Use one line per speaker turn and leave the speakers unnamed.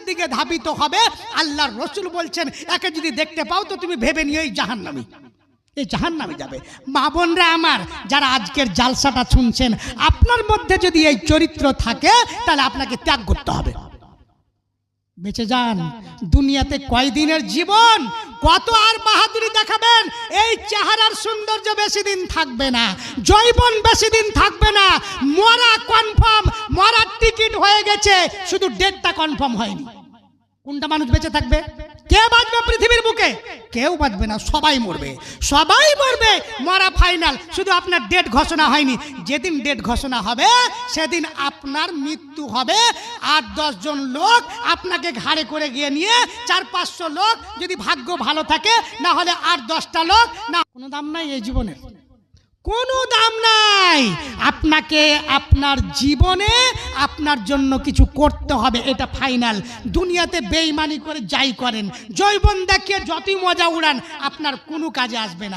দিকে ধাবিত হবে। আল্লাহর রাসূল বলছেন একে যদি দেখতে পাও তো তুমি ভেবে নিও এই জাহান্নামী, এই জাহান্নামে যাবে। মা বোনরা আমার, যারা আজকের জালসাটা শুনছেন, আপনার মধ্যে যদি এই চরিত্র থাকে তাহলে আপনাকে ত্যাগ করতে হবে। বেঁচে যান। দুনিয়াতে কয়দিনের জীবন, কত আর বাহাদুরি দেখাবেন? এই চেহারার সৌন্দর্য বেশি দিন থাকবে না, যৌবন বেশি দিন থাকবে না। মরা কনফার্ম, মরার টিকিট হয়ে গেছে, শুধু ডেটটা কনফার্ম হয়নি। কোনটা মানুষ বেঁচে থাকবে? কে বাঁচবে পৃথিবীর বুকে? কেউ বাঁচবে না, সবাই মরবে, সবাই মরবে, মরা ফাইনাল। শুধু আপনার ডেট ঘোষণা হয়নি। যেদিন ডেট ঘোষণা হবে সেদিন আপনার মৃত্যু হবে। 8-10 জন লোক আপনাকে ঘাড়ে করে গিয়ে নিয়ে, 400-500 লোক যদি ভাগ্য ভালো থাকে, না হলে 8-10টা লোক। না, কোনো দাম নাই এই জীবনের, কোনো দাম নাই। আপনাকে আপনার জীবনে আপনার জন্য কিছু করতে হবে, এটা ফাইনাল। দুনিয়াতে বেঈমানি করে যাই করেন, যৌবন দেখিয়ে যতই মজা উড়ান, আপনার কোনো কাজে আসবে না।